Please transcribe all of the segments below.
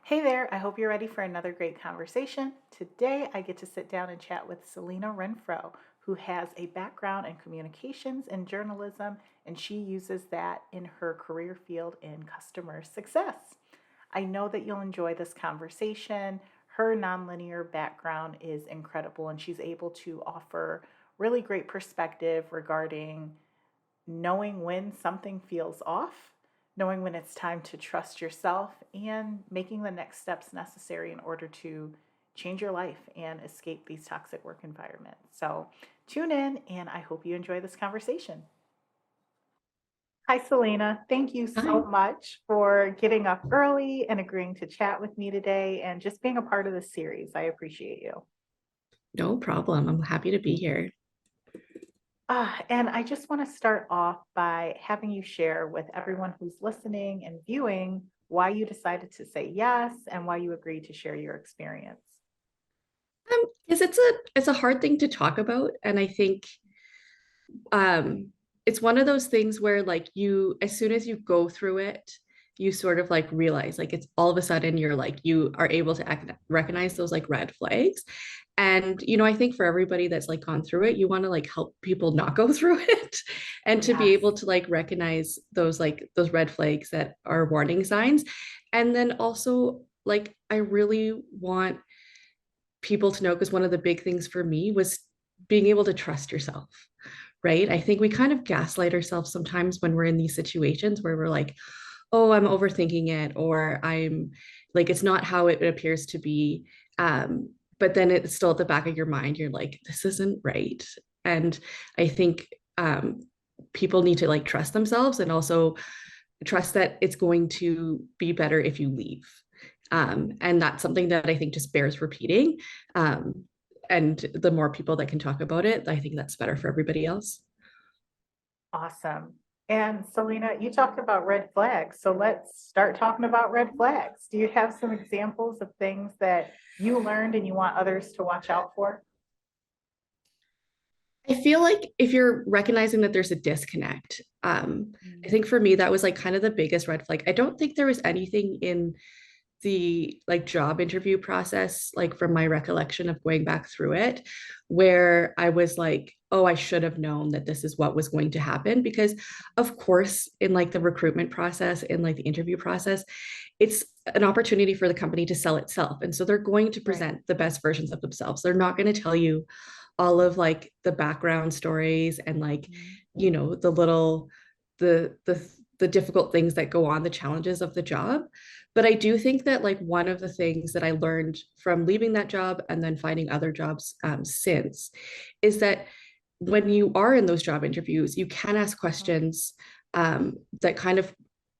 Hey there, I hope you're ready for another great conversation. Today, I get to sit down and chat with Selena Renfro, who has a background in communications and journalism, and she uses that in her career field in customer success. I know that you'll enjoy this conversation. Her nonlinear background is incredible, and she's able to offer really great perspective regarding knowing when something feels off, knowing when it's time to trust yourself, and making the next steps necessary in order to change your life and escape these toxic work environments. So tune in, and I hope you enjoy this conversation. Hi, Selena. Thank you so Hi, much for getting up early and agreeing to chat with me today and just being a part of this series. I appreciate you. no problem. I'm happy to be here. And I just want to start off by having you share with everyone who's listening and viewing why you decided to say yes and why you agreed to share your experience. Because it's a hard thing to talk about, and I think um, it's one of those things where like you, as soon as you go through it, you sort of like realize like it's all of a sudden you're like you are able to recognize those like red flags, and I think for everybody that's like gone through it, you want to like help people not go through it, and to be Yes. able to like recognize those red flags that are warning signs, and then also like I really want people to know because one of the big things for me was being able to trust yourself, right? I think we kind of gaslight ourselves sometimes when we're in these situations where we're like, oh, I'm overthinking it, or I'm like, it's not how it appears to be. But then it's still at the back of your mind, you're like, this isn't right. And I think people need to like trust themselves and also trust that it's going to be better if you leave. And that's something that I think just bears repeating. Um, and the more people that can talk about it, I think that's better for everybody else. Awesome. And Selena, you talked about red flags. So let's start talking about red flags. Do you have some examples of things that you learned and you want others to watch out for? I feel like if you're recognizing that there's a disconnect, I Mm. think for me that was like kind of the biggest red flag. I don't think there was anything in the like job interview process, like from my recollection of going back through it, where I was like, oh, I should have known that this is what was going to happen. Because, of course, in like the recruitment process, in like the interview process, it's an opportunity for the company to sell itself. And so they're going to Right. present the best versions of themselves. They're not going to tell you all of like the background stories and like, Mhm. the little, the difficult things that go on, the challenges of the job. But I do think that like one of the things that I learned from leaving that job and then finding other jobs since is that when you are in those job interviews, you can ask questions that kind of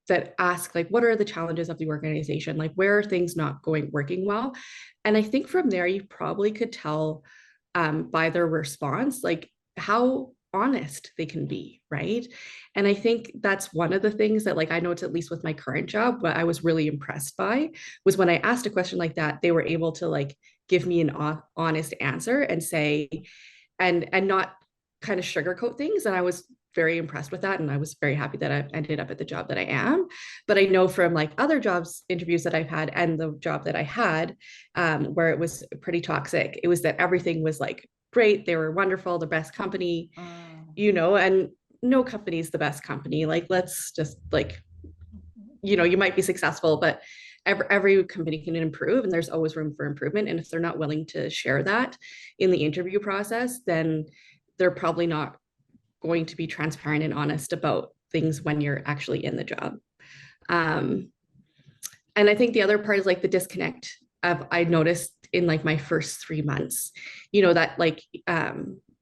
that ask like what are the challenges of the organization, like where are things not going working well. And I think from there you probably could tell by their response like how honest they can be, right? And I think that's one of the things that like I know it's at least with my current job what I was really impressed by was when I asked a question like that they were able to like give me an honest answer and say and not kind of sugarcoat things. And I was very impressed with that. And I was very happy that I ended up at the job that I am. But I know from like other jobs, interviews that I've had and the job that I had, where it was pretty toxic, it was that everything was like great. They were wonderful, the best company, Mm. and no company is the best company. Like, let's just like, you might be successful, but every company can improve and there's always room for improvement. And if they're not willing to share that in the interview process, then they're probably not going to be transparent and honest about things when you're actually in the job. Um, and I think the other part is like the disconnect of I noticed in like my first 3 months, that like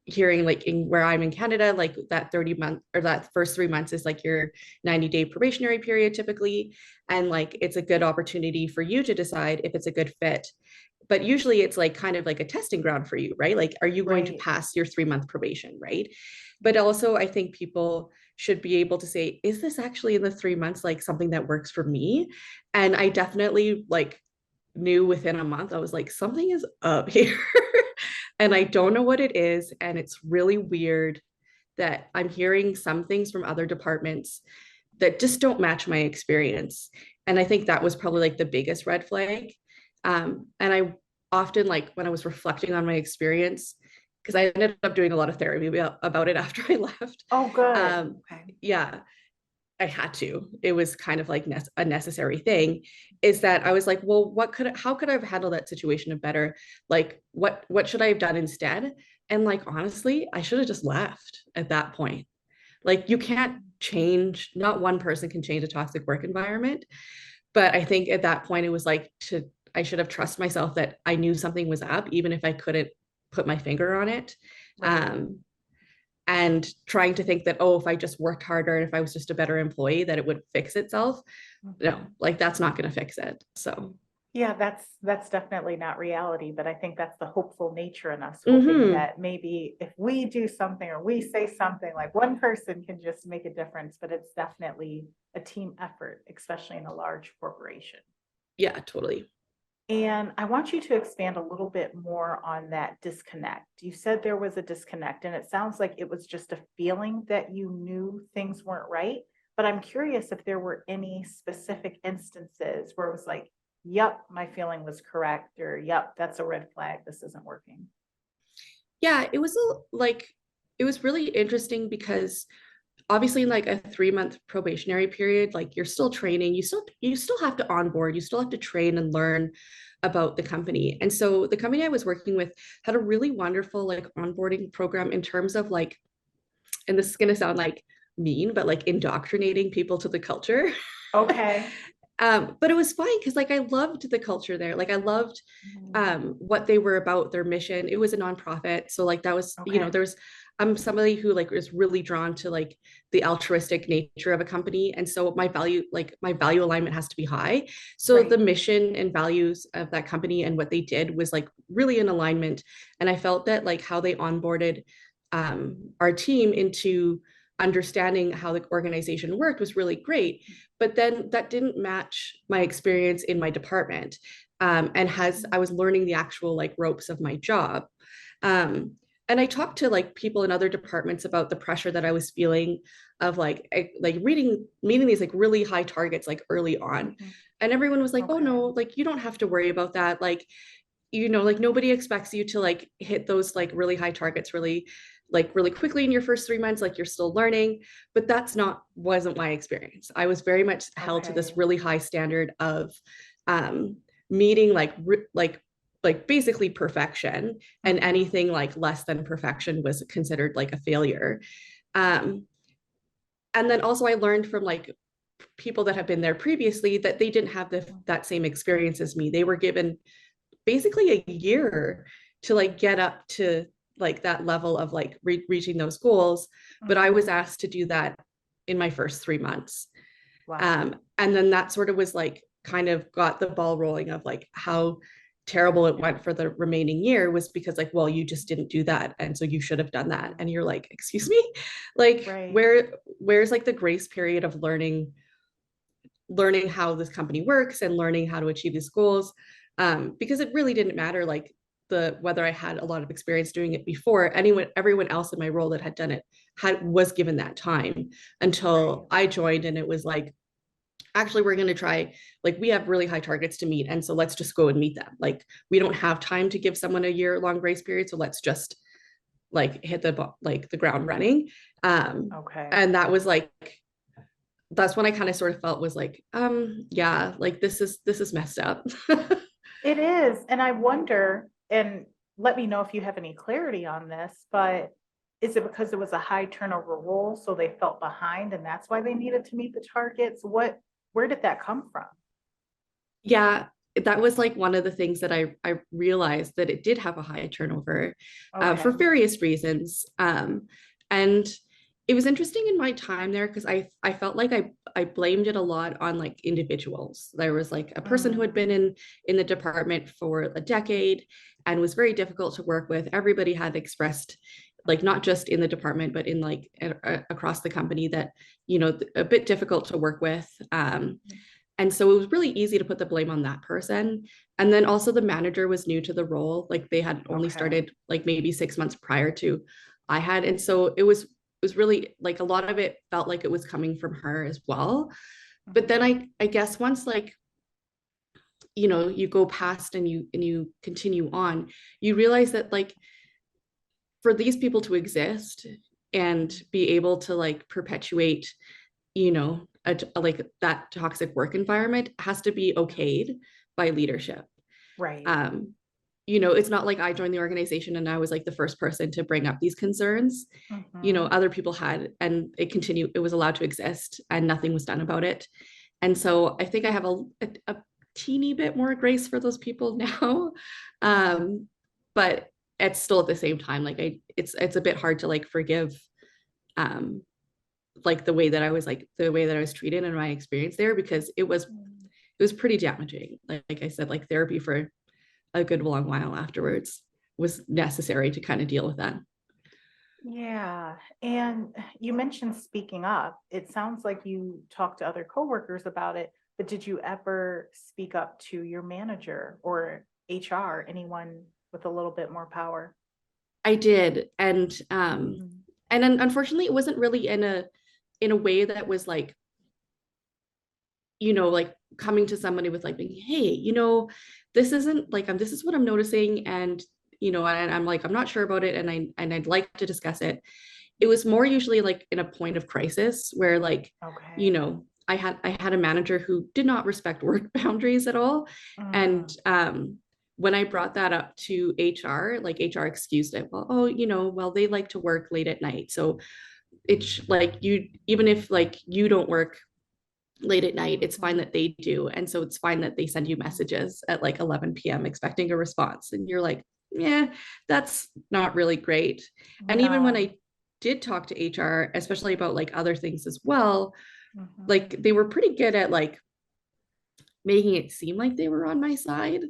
hearing like in where I'm in Canada, like that 30-month or that first 3 months is like your 90-day probationary period typically. And like it's a good opportunity for you to decide if it's a good fit. But usually it's like kind of like a testing ground for you, right? Like, are you going to Right. pass your 3 month probation, right? But also, I think people should be able to say, is this actually in the 3 months like something that works for me? And I definitely like knew within a month, I was like, something is up here. And I don't know what it is. And it's really weird that I'm hearing some things from other departments that just don't match my experience. And I think that was probably like the biggest red flag. And I often, like when I was reflecting on my experience, because I ended up doing a lot of therapy about it after I left. Oh, good. Um, Okay. yeah, I had to. It was kind of like a necessary thing. Is that I was like, well, how could I have handled that situation better? Like, what should I have done instead? And like, honestly, I should have just left at that point. Like, you can't change, not one person can change a toxic work environment. But I think at that point, it was like I should have trusted myself that I knew something was up, even if I couldn't put my finger on it. Right. Um, and trying to think that, oh, if I just worked harder and if I was just a better employee, that it would fix itself. No, Mhm. like that's not going to fix it. So, Yeah, that's definitely not reality, but I think that's the hopeful nature in us, hoping mm-hmm. that maybe if we do something or we say something, like one person can just make a difference, but it's definitely a team effort, especially in a large corporation. Yeah, totally. And I want you to expand a little bit more on that disconnect. You said there was a disconnect, and it sounds like it was just a feeling that you knew things weren't right. But I'm curious if there were any specific instances where it was like, yep, my feeling was correct, or yep, that's a red flag, this isn't working. Yeah, it was really interesting because obviously in like a 3 month probationary period, like you're still training, you still have to onboard, you still have to train and learn about the company. And so the company I was working with had a really wonderful like onboarding program in terms of like, and this is going to sound like mean, but like indoctrinating people to the culture. Okay. But it was fine because like I loved the culture there. Like I loved Mhm. what they were about, their mission. It was a nonprofit. So like that was, Okay. there's I'm somebody who like is really drawn to like the altruistic nature of a company. And so my value alignment has to be high. So the Right. mission and values of that company and what they did was like really in alignment. And I felt that like how they onboarded our team into understanding how the organization worked was really great. But then that didn't match my experience in my department. And has I was learning the actual like ropes of my job. Um, and I talked to like people in other departments about the pressure that I was feeling of like meeting these like really high targets like early on. Mhm. And everyone was like, oh Okay. no, like you don't have to worry about that. Like, like nobody expects you to like hit those like really high targets really quickly in your first 3 months, like you're still learning. But that's not wasn't my experience. I was very much held to this Okay. really high standard of um meeting like basically perfection, and Mhm. anything like less than perfection was considered like a failure. um and then also I learned from like people that have been there previously that they didn't have that same experience as me. They were given basically a year to like get up to like that level of like reaching those goals. But I was Mhm. asked to do that in my first 3 months. Wow. And then that sort of was like kind of got the ball rolling of like how terrible it went for the remaining year was because like, well, you just didn't do that. And so you should have done that. And you're like, excuse me? Like Right. where's like the grace period of learning how this company works and learning how to achieve these goals, because it really didn't matter like the whether I had a lot of experience doing it before. Everyone else in my role that had done it was given that time Right. until I joined, and it was like, actually we're going to try, like we have really high targets to meet, and so let's just go and meet them. Like we don't have time to give someone a year long grace period, so let's just like hit the ground running. um Okay. and that was like, that's when I kind of sort of felt was like, yeah, like this is messed up. It is. And I wonder, and let me know if you have any clarity on this, but is it because it was a high turnover role, so they felt behind and that's why they needed to meet the targets? Where did that come from? Yeah, that was like one of the things that I realized that it did have a high turnover, for Okay. various reasons. And it was interesting in my time there because I felt like I blamed it a lot on like individuals. There was like a person who had Mm, been in the department for a decade and was very difficult to work with. Everybody had expressed, like not just in the department but in like across the company, that a bit difficult to work with. And so it was really easy to put the blame on that person. And then also the manager was new to the role. Like they had only okay. started like maybe 6 months prior to I had. And so it was really like a lot of it felt like it was coming from her as well. But then Mhm. I guess once like, you know, you go past and you continue on, you realize that like for these people to exist and be able to like perpetuate, you know, like that toxic work environment has to be okayed by leadership. Right. um you know, it's not like I joined the organization and I was like the first person to bring up these concerns. You know, Hmm. other people had, and it was allowed to exist and nothing was done about it. And so I think I have a teeny bit more grace for those people now. um but it's still at the same time like it's a bit hard to like forgive um like the way that I was treated and my experience there, because it was pretty damaging. Like I said, like therapy for a good long while afterwards was necessary to kind of deal with that. Yeah. And you mentioned speaking up. It sounds like you talked to other coworkers about it, but did you ever speak up to your manager or HR, anyone with a little bit more power? I did. Mm. And unfortunately it wasn't really in a way that was like, you know, like coming to somebody with like being, hey, you know, this isn't like this is what I'm noticing, and you know, and I'm like, I'm not sure about it, and I'd like to discuss it. It was more usually like in a point of crisis where like, you Okay. know, I had a manager who did not respect work boundaries at all. And Mm. when I brought that up to HR, like HR excused it. Well, oh, you know, well, they like to work late at night. So it's like you, even if like you don't work late at night, it's fine Mhm. that they do. And so it's fine that they send you messages at like 11 p.m. expecting a response. And you're like, yeah, that's not really great. And even when No. I did talk to HR, especially about like other things as well, Mhm. like they were pretty good at like making it seem like they were on my side,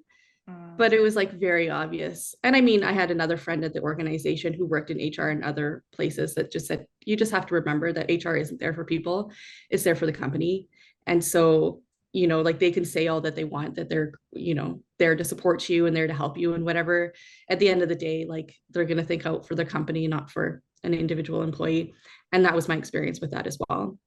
Mm. but it was like very obvious. And I mean, I had another friend at the organization who worked in HR and other places that just said, you just have to remember that HR isn't there for people, it's there for the company. And so, you know, like they can say all that they want, that they're, you know, there to support you and there to help you and whatever. At the end of the day, like they're going to think out for the company, not for an individual employee. And that was my experience with that as well.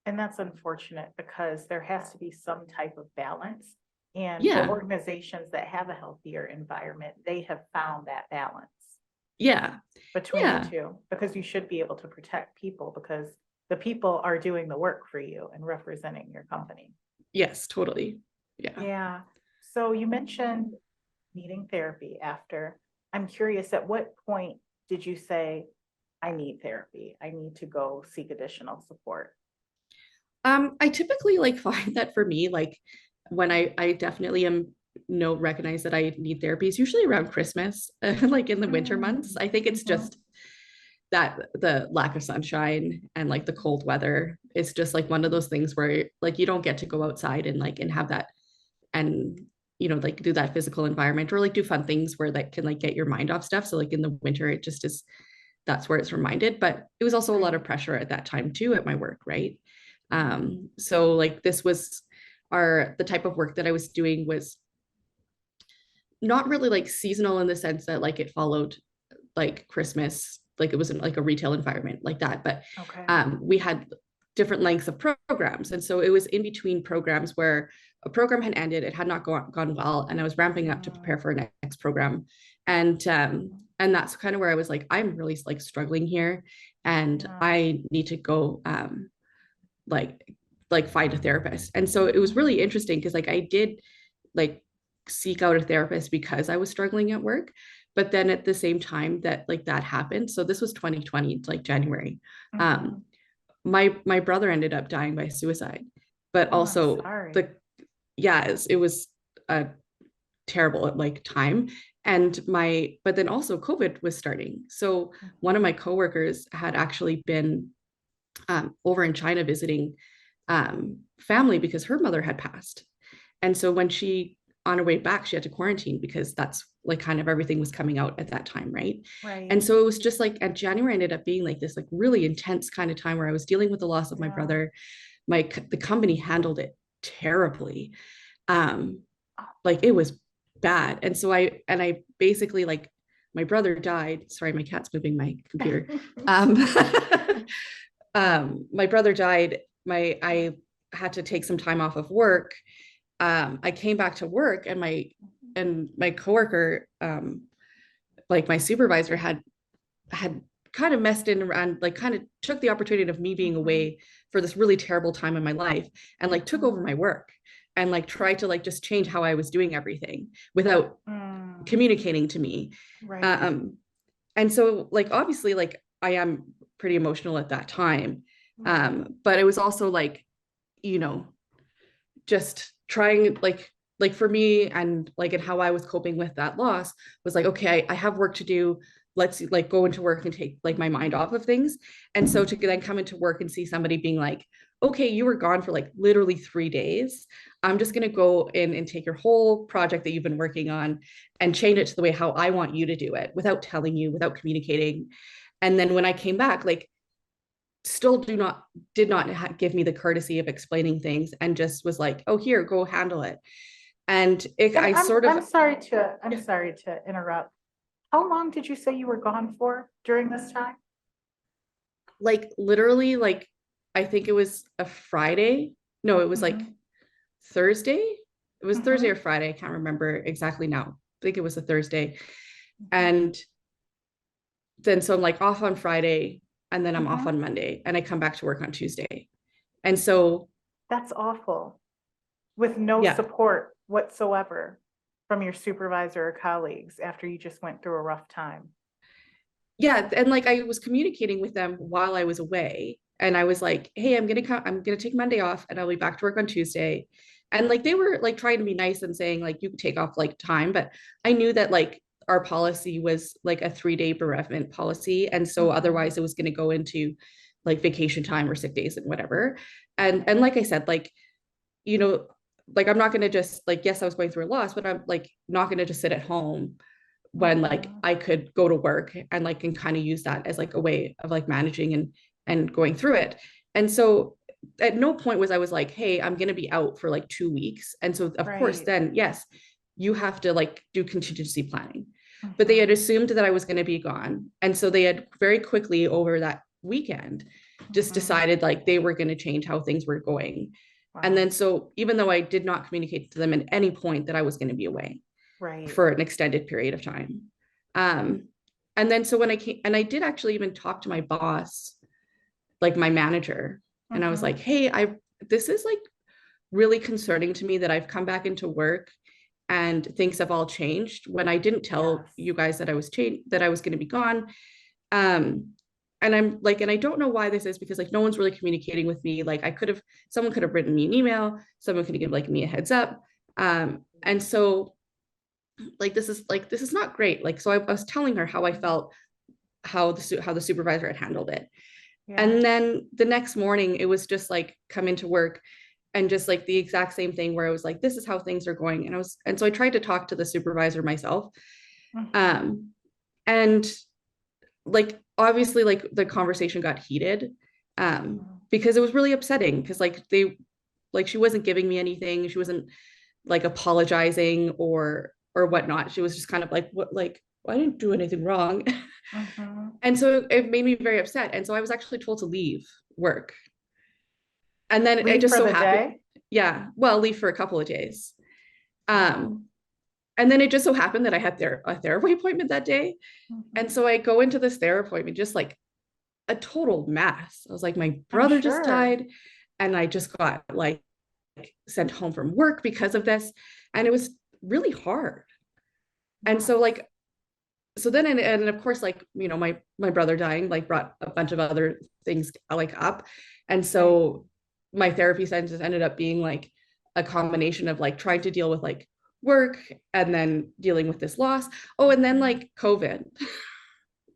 And that's unfortunate because there has to be some type of balance. And the Yeah. organizations that have a healthier environment, they have found that balance Yeah. between the Yeah. two because you should be able to protect people because the people are doing the work for you and representing your company. Yes, totally. Yeah. Yeah. So you mentioned needing therapy after. I'm curious, at what point did you say, I need therapy? I need to go seek additional support? I typically like find that for me, like when I definitely am no recognize that I need therapy is usually around Christmas, like in the winter months. Mm. I think it's Mhm. just that the lack of sunshine and like the cold weather is just like one of those things where like you don't get to go outside and like and have that and you know like do that physical environment or like do fun things where that can like get your mind off stuff. So like in the winter, it just is that's where it's reminded. But it was also a lot of Right. pressure at that time too at my work, right? Mm. So like this was the type of work that I was doing was not really like seasonal in the sense that like it followed like Christmas, like it wasn't like a retail environment like that, but Okay. we had different lengths of programs. And so it was in between programs where a program had ended, it had not gone well, and I was ramping up to Mm. prepare for a next program. And that's kind of where I was like, I'm really like struggling here and Yeah. I need to go like find a therapist. And so it was really Mm. interesting because like I did like seek out a therapist because I was struggling at work. But then at the same time that like that happened, so this was 2020, like January. Um, Mhm. my brother ended up dying by suicide, but Oh, I'm also sorry. the yeah, it was a terrible like time. And my but then also COVID was starting. So one of my Mhm. coworkers had actually been over in China visiting family because her mother had passed. And so when she, on her way back, she had to quarantine because that's like kind of everything was coming out at that time, right? And Right. so it was just like, and January ended up being like this like really intense kind of time where I was dealing with the loss of my Yeah. brother. The company handled it terribly. Um, Oh. like it was bad. And so I basically like my brother died. Sorry, my cat's moving my computer. Um, my brother died I had to take some time off of work. I came back to work, and my coworker, like my supervisor, had kind of messed in around, like kind of took the opportunity of me being Mhm. away for this really terrible time in my life, and like took over my Mhm. work, and like tried to like just change how I was doing everything without Mm. communicating to me. Right. Um, and so like obviously like I am pretty emotional at that time. Right. But it was also like, you know, just trying like for me, and like and how I was coping with that loss was like, okay, I have work to do. Let's like go into work and take like my mind Mhm. off of things. And so to then come into work and see somebody being like, okay, you were gone for like literally 3 days. I'm just going to go in and take your whole project that you've been working on and change it to the way how I want you to do it without telling you, without communicating. And then when I came back, like still did not give me the courtesy of explaining things, and just was like, oh, here, go handle it. And And I I'm sort of, I'm sorry to I'm yeah, sorry to interrupt. How long did you say you were gone for during this time? like literally like I think it was a Friday. No, it was like Mhm. Thursday. It was Thursday or Mhm. Friday. I can't remember exactly now. I think it was a Thursday. Mhm. And then so I'm like off on Friday, and then I'm off Mhm. on Monday, and I come back to work on Tuesday. And so That's awful. With no yeah, support whatsoever from your supervisor or colleagues after you just went through a rough time. yeah, and like I was communicating with them while I was away, and I was like, hey, I'm gonna take Monday off, and I'll be back to work on Tuesday. And like they were like trying to be nice and saying like you could take off like time, but I knew that like our policy was like a 3 day bereavement policy, and so Mhm. otherwise it was going to go into like vacation time or sick days and whatever. And Right. like I said, like, you know, like I'm not going to just like, yes, I was going through a loss, but I'm like not going to just sit at home when like Mhm. I could go to work and like can kind of use that as like a way of like managing and going through it. And so at no point was I was like, hey, I'm going to be out for like 2 weeks. And so of course Right. then yes, you have to like do contingency planning. But they had Mhm. assumed that I was going to be gone. And so they had very quickly over that weekend just Mhm. decided like they were going to change how things were going. And Wow. then so even though I did not communicate to them at any point that I was going to be away Right. for an extended period of time. Um, and then so when I came, and I did actually even talk to my boss, like my manager, and I was like, Mhm. hey, this is like really concerning to me that I've come back into work and things have all changed when I didn't tell Yes. you guys that that I was going to be gone. Um, and I'm like, and I don't know why this is, because like no one's really communicating with me. Like someone could have written me an email, someone could have given like me a heads up. And so like this is not great. Like so I was telling her how I Mhm. felt, how the supervisor had handled it. Yeah. And then the next morning it was just like come into work and just like the exact same thing where I was like, this is how things are going. And so I tried to talk to the supervisor myself. Mhm. Um and like obviously like the conversation got heated, Mhm. because it was really upsetting, because like she wasn't giving me anything. She wasn't like apologizing or whatnot. She was just kind of like, what, like, well, I didn't do anything wrong. Mhm. And so it made me very upset. And so I was actually told to leave work. And then it Leave just for so the happened, day? yeah, well, leave for a couple of days. Wow. Um, and then it just so happened that I had a therapy appointment that day. And Mhm. so I go into this therapy appointment just like a total mess. I was like, my I'm brother just sure. died, and I just got like sent home from work because of this. And it was really hard. And so Yes. like so then and of course like my brother dying like brought a bunch of other things like up. And Right. so my therapy sessions ended up being like a combination of like trying to deal with like work and then dealing with this loss. Oh, and then Mhm. like COVID,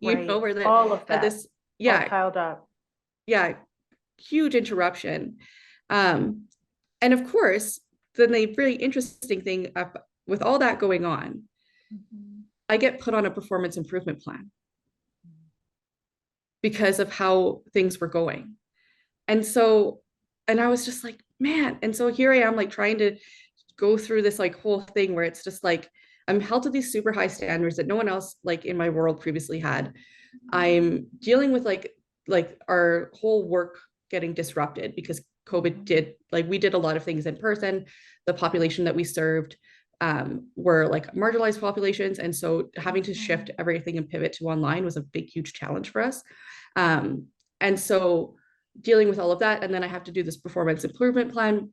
Right. where they All of had that this, all yeah, piled up. yeah, huge interruption. um and of course then the really interesting thing with all that going on, Mhm. I get put on a performance improvement plan because of how things were going. And so, and I was just like, man. And so here I am, like trying to go through this like whole thing where it's just like, I'm held to these super high standards that no one else like in my world previously had. I'm dealing with like our whole work getting disrupted because COVID did, like we did a lot of things in person. The population that we served were like marginalized populations. And so having to shift everything and pivot to online was a big, huge challenge for us. And so dealing with all of that, and then I have to do this performance improvement plan.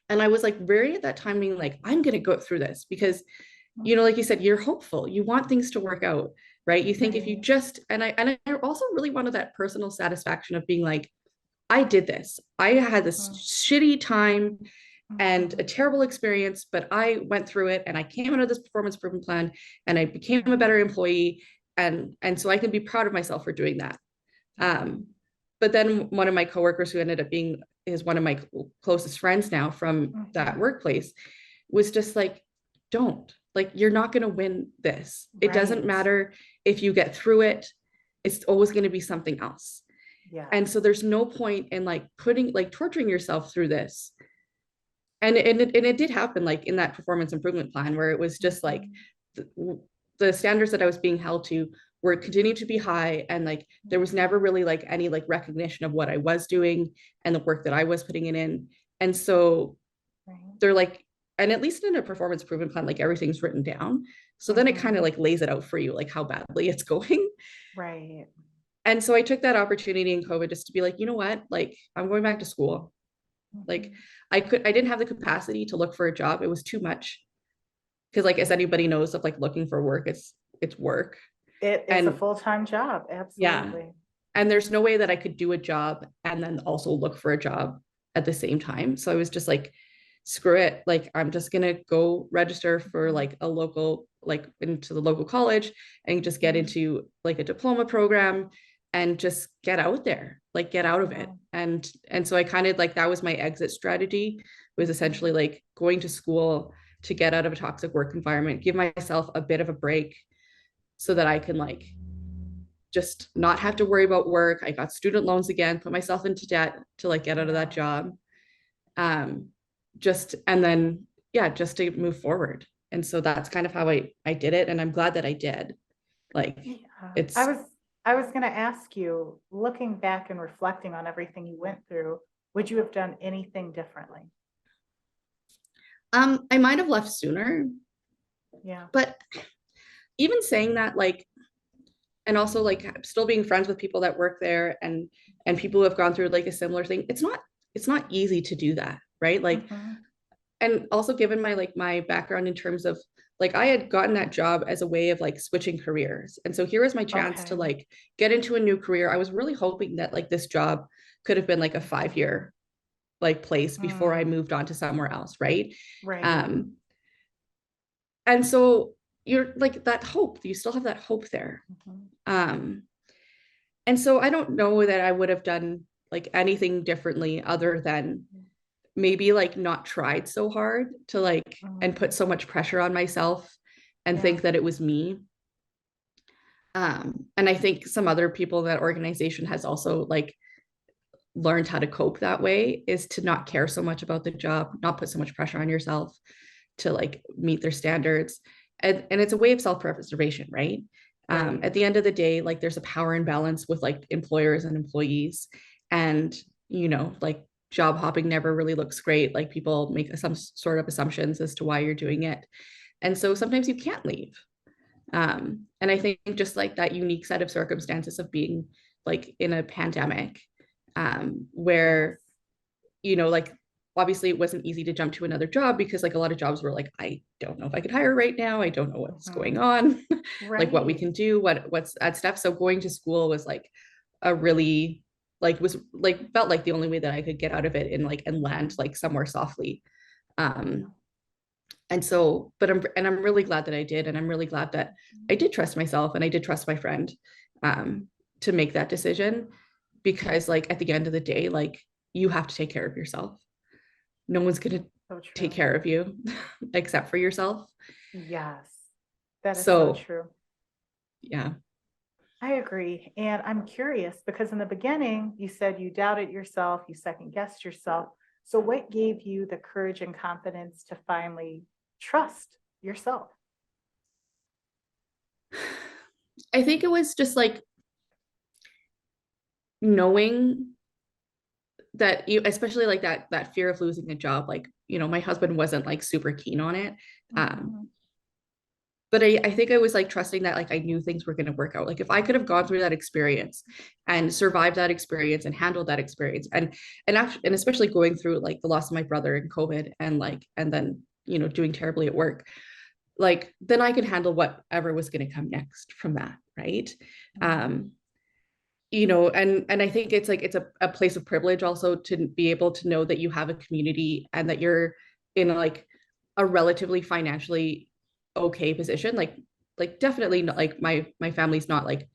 And I was like very at that time being like, I'm going to go through this because, you know, like you said, you're hopeful, you want things to work out, right? You think if you Right. just, and I also really wanted that personal satisfaction of being like, I did this. I had this shitty time and a terrible experience, but I went through it and I came out of this performance improvement plan and I became a better employee. And so I can be proud of myself for doing that. Um, but then one of my coworkers who ended up being is one of my closest friends now from that workplace was just like, don't, like, you're not going to win this. It doesn't Right. matter if you get through it. It's always going to be something else. And Yes. so there's no point in like putting like torturing yourself through this. And it did happen like in that performance improvement plan where it was just like the standards that I was being held to were continued to be high, and like there was never really like any like recognition of what I was doing and the work that I was putting it in. And so Right. they're like, and at least in a performance improvement plan, like everything's written down. So then it kind of like lays it out for you, like how badly it's going. Right. And so I took that opportunity in COVID just to be like, you know what, like I'm going back to school. Like I didn't have the capacity to look for a job. It was too much. Because like as anybody knows of like looking for work, it's work. It is a And full-time job. yeah. Absolutely. And there's no way that I could do a job and then also look for a job at the same time. So I was just like, screw it. Like I'm just gonna go register for like a local, like into the local college and just get into like a diploma program and just get out there, like get out of it. And so I kind of like that was my exit strategy, was essentially like going to school to get out of a toxic work environment, give myself a bit of a break so that I can like just not have to worry about work. I got student loans again, put myself into debt to like get out of that Yeah. job. Um, just and then yeah, just to move forward. And so that's kind of how I did it, and I'm glad that I did. Like Yeah. I it's was I was going to ask you, looking back and reflecting on everything you went through, would you have done anything differently? I might have left sooner, Yeah. but even saying that, like, and also like still being friends with people that work there and people who have gone through like a similar thing, it's not easy to do that, right? Like, and also given my like my background in terms of like I had gotten that job as a way of like switching careers. And so here was my chance to Okay. like get into a new career. I was really hoping that like this job could have been like a 5 year like place before I moved on to somewhere else, right? Right. Um, and so you're like that hope, you still have that hope there. Um, and so I don't know that I would have done like anything differently other than maybe like not tried so hard to like and put so much pressure on myself and Yeah. think that it was me. And I think some other people in that organization has also like learned how to cope that way, is to not care so much about the job, not put so much pressure on yourself to like meet their standards. And it's a way of self-preservation, right? Right. At the end of the day, like there's a power imbalance with like employers and employees. And, you know, like job hopping never really looks great. Like people make some sort of assumptions as to why you're doing it. And so sometimes you can't leave. And I think just like that unique set of circumstances of being like in a pandemic, Yes. where, you know, like obviously it wasn't easy to jump to another job because like a lot of jobs were like, I don't know if I could hire right now. I don't know what's going on, like what we Right. can do, what's that stuff. So going to school was like a really like was like felt like the only way that I could get out of it and land like somewhere softly. Um, and so I'm really glad that I did, and I'm really glad that I did trust myself and I did trust my friend um to make that decision, because like at the end of the day, like you have to take care of yourself. No one's going to So take true. care of you except for yourself. Yes. That is so So true. yeah. I agree. And I'm curious because in the beginning, you said you doubted yourself, you second guessed yourself. So, what gave you the courage and confidence to finally trust yourself? I think it was just like knowing that you, especially like that fear of losing a job, like, my husband wasn't like super keen on it. Um, Mm-hmm. but I think I was like trusting that like I knew things were going to work out. Like if I could have gone through that experience and survived that experience and handled that experience, and especially going through like the loss of my brother and COVID, and then doing terribly at work, like then I could handle whatever was going to come next from that, right? Mm-hmm. um and I think it's like it's a place of privilege also to be able to know that you have a community and that you're in like a relatively financially okay position. Like definitely not like my family's not like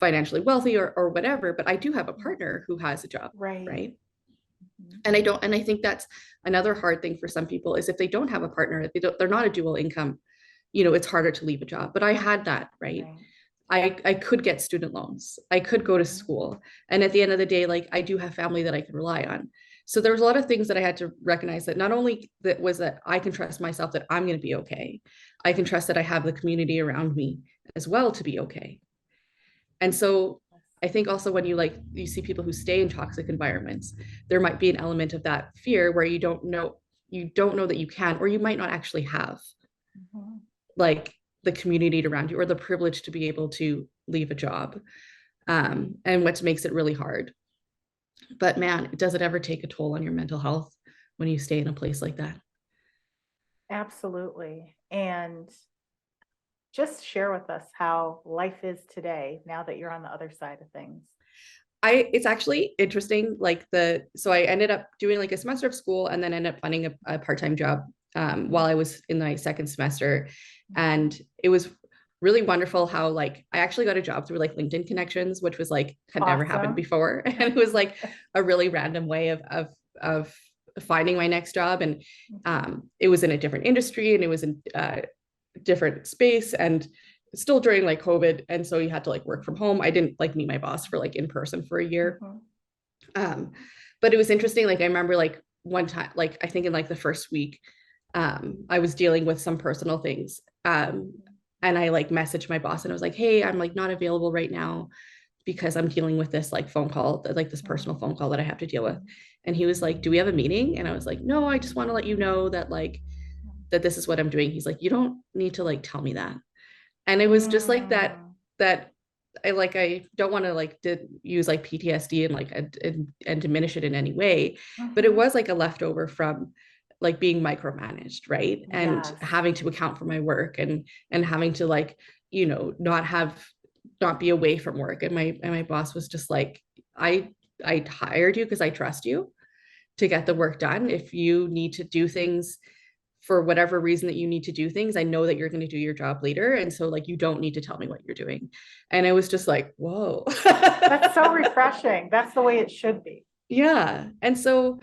financially wealthy or whatever, but I do have a partner who has a job, Right. right? Mm-hmm. And I think that's another hard thing for some people is if they don't have a partner, if they're not a dual income, it's harder to leave a job. But I had that, right? Right. I could get student loans. I could go to Mm-hmm. school. And at the end of the day, like I do have family that I can rely on. So there was a lot of things that I had to recognize that not only that was that I can trust myself that I'm going to be okay. I can trust that I have the community around me as well to be okay. And so I think also when you see people who stay in toxic environments, there might be an element of that fear where you don't know that you can, or you might not actually have Mm-hmm. like the community around you or the privilege to be able to leave a job, and what makes it really hard. But man, does it ever take a toll on your mental health when you stay in a place like that? Absolutely. And just share with us how life is today now that you're on the other side of things. It's actually interesting. So I ended up doing like a semester of school and then ended up finding a part-time job while I was in my second semester. Mm-hmm. And it was really wonderful how like I actually got a job through like LinkedIn connections, which was like had never happened Awesome. before. And it was like a really random way of finding my next job. And Mm-hmm. it was in a different industry and it was in different space and still during like COVID. And so you had to like work from home. I didn't like meet my boss for like in person for a year. Mm-hmm. Um, but it was interesting. Like I remember like one time, like I think in like the first week, I was dealing with some personal things. And I like messaged my boss and I was like, hey, I'm like not available right now because I'm dealing with this like phone call, like this personal phone call that I have to deal with. And he was like, do we have a meeting? And I was like, no, I just want to let you know that like that this is what I'm doing. He's like, you don't need to like tell me that. And it was just like that Mm-hmm. that I don't want to like use like PTSD and like and diminish it in any way, but it Mm-hmm. was like a leftover from like being micromanaged, right? And Yes. having to account for my work and having to like, not be away from work. And my boss was just like, I I hired you because I trust you to get the work done. If you need to do things for whatever reason that you need to do things, I know that you're going to do your job later. And so like you don't need to tell me what you're doing. And it was just like, whoa. That's so refreshing. That's the way it should be. Yeah. And so,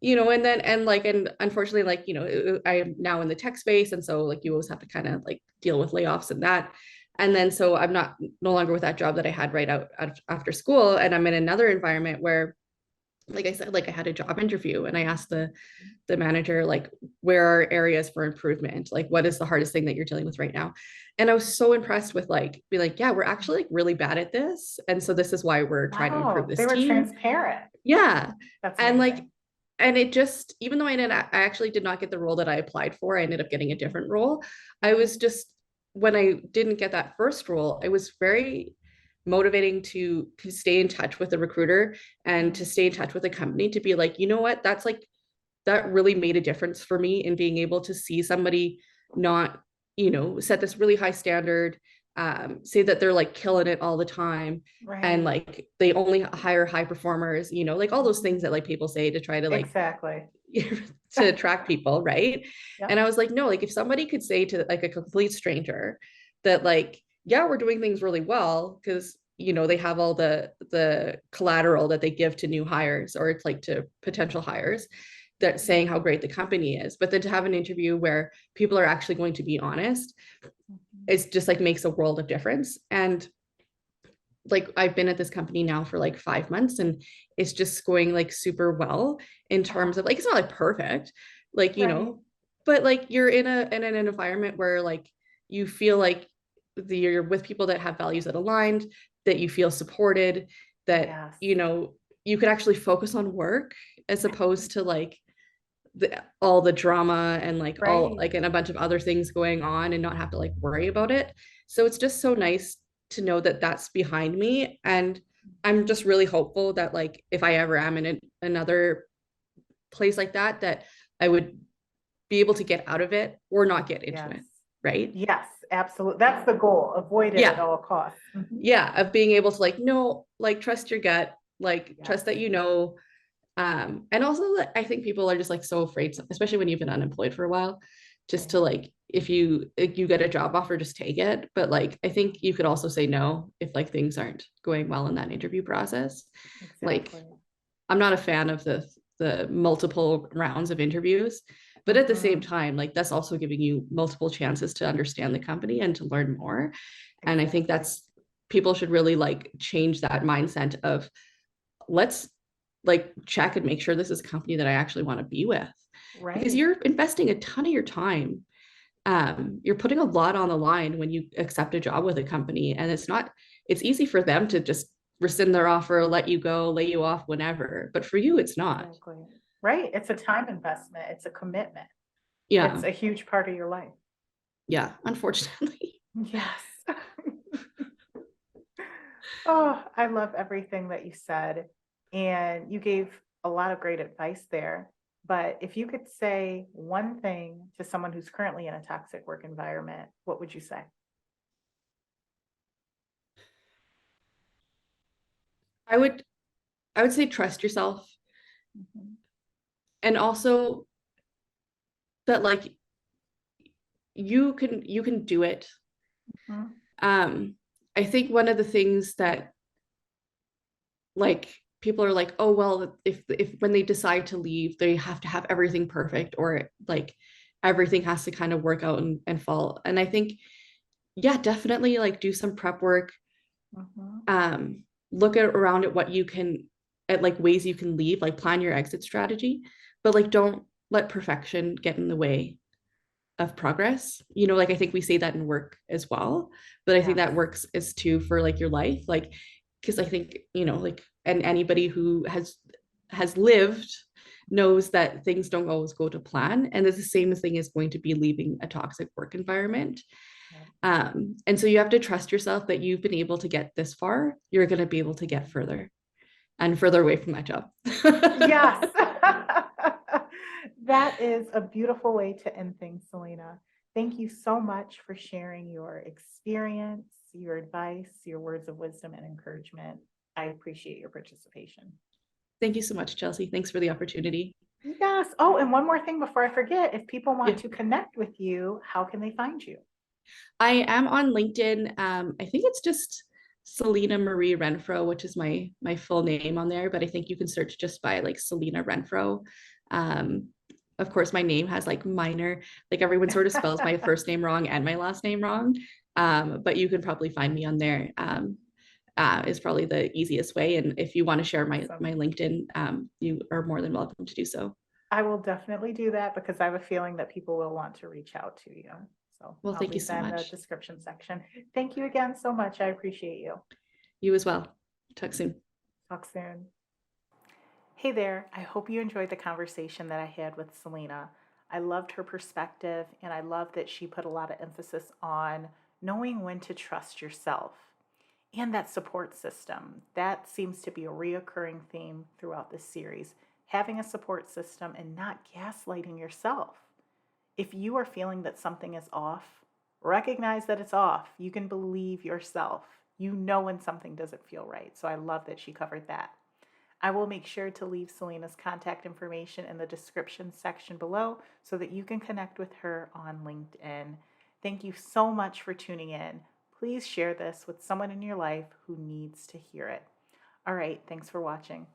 and unfortunately, like, I am now in the tech space. And so like you always have to kind of like deal with layoffs and that. And then so I'm not no longer with that job that I had right out after school. And I'm in another environment where, like I said, like I had a job interview and I asked the manager like where are areas for improvement, like what is the hardest thing that you're dealing with right now. And I was so impressed with like be like, yeah, we're actually like really bad at this, and so this is why we're trying to improve Wow. They this were team. transparent. Yeah. That's And like amazing. and it just, even though I actually did not get the role that I applied for, I ended up getting a different role. I was Mhm. just, when I didn't get that first role, it was very motivating to stay in touch with the recruiter and to Mhm. stay in touch with the company to be like, you know what, that's like that really made a difference for me in being able to see somebody not, set this really high standard, say that they're like killing it all the time, and Right. like they only hire high performers, like all those things Mhm. that like people say to try to like Exactly. to attract people, right? And Yep. I was like, no, like if somebody could say to like a complete stranger that like, yeah, we're doing things really well because they have all the collateral that they give to new hires or it's like to potential hires that saying how great the company is, but then to have an interview where people are actually going to be honest, Mhm. it's just like makes a world of difference. And like I've been at this company now for like 5 months and it's just going like super well in terms of Oh, like it's not like perfect, like right. but like you're in an environment where like you feel like you're with people that have values that aligned, that you feel supported, that Yes. you could actually focus on work as opposed to like all the drama and like all Right. like and a bunch of other things going on and not have to like worry about it. So it's just so nice to know that that's behind me. And I'm just really hopeful that like if I ever am in another place like that, that I would be able to get out of it or not get into Yes. it. Right. Yes, absolutely. That's the goal. Avoid it at Yeah. all costs. Mhm. Yeah. Of being able to like, no, like trust your gut, like Yes. trust that you know. And also that I think people are just like so afraid, especially when you've been unemployed for a while, just to Right. like if you get a job offer, just take it. But like I think you could also say no if like things aren't going well in that interview process. Like Exactly. I'm not a fan of the multiple rounds of interviews, but at the same Hmm. time, like that's also giving you multiple chances to understand the company and to learn more. And I think Exactly. that's people should really like change that mindset of let's like check and make sure this is a company that I actually want to be with because Right. you're investing a ton of your time. You're putting a lot on the line when you accept a job with a company, and it's easy for them to just rescind their offer, let you go, lay you off whenever. But for you, it's not. Exactly. Right. It's a time investment. It's a commitment. It's Yeah. a huge part of your life. Yeah. Unfortunately. Yes. Oh, I love everything that you said. And you gave a lot of great advice there. But if you could say one thing to someone who's currently in a toxic work environment, what would you say? I would I would say trust yourself Mhm. and also that like you can do it. Mhm. Um, I think one of the things that like people are like, oh well, if when they decide to leave, they have to have everything perfect or like everything has to kind of work out and fall. And I think, yeah, definitely like do some prep work, Mhm. um, look at around at what you can at like ways you can leave, like plan your exit strategy, but like don't let perfection get in the way of progress. You know, like I think we say that in work as well, but I think Yes. that works as too for like your life. Like, because I think, you know, like, and anybody who has lived knows that things don't always go to plan. And it's the same thing as going to be leaving a toxic work environment. Yep. And so you have to trust yourself that you've been able to get this far, you're going to be able to get further and further away from that job. Yes. That is a beautiful way to end things, Selena. Thank you so much for sharing your experience, your advice, your words of wisdom and encouragement. I appreciate your participation. Thank you so much, Chelsea. Thanks for the opportunity. Yes. Oh, and one more thing before I forget, if people want Yeah. to connect with you, how can they find you? I am on LinkedIn. I think it's just Selena Marie Renfro, which is my full name on there, but I think you can search just by like Selena Renfro. Um, of course, my name has like minor, like everyone sort of spells my first name wrong and my last name wrong. But you can probably find me on there. Is probably the easiest way. And if you want to share my Awesome. LinkedIn, you are more than welcome to do so. I will definitely do that because I have a feeling that people will want to reach out to you. So Well, I'll thank you leave so that in the much. description section. Thank you again so much. I appreciate you. You as well. Talk soon. Talk soon. Hey there. I hope you enjoyed the conversation that I had with Selena. I loved her perspective and I love that she put a lot of emphasis on knowing when to trust yourself and that support system. That seems to be a reoccurring theme throughout this series. Having a support system and not gaslighting yourself. If you are feeling that something is off, recognize that it's off. You can believe yourself. You know when something doesn't feel right. So I love that she covered that. I will make sure to leave Selena's contact information in the description section below so that you can connect with her on LinkedIn. Thank you so much for tuning in. Please share this with someone in your life who needs to hear it. All right, thanks for watching.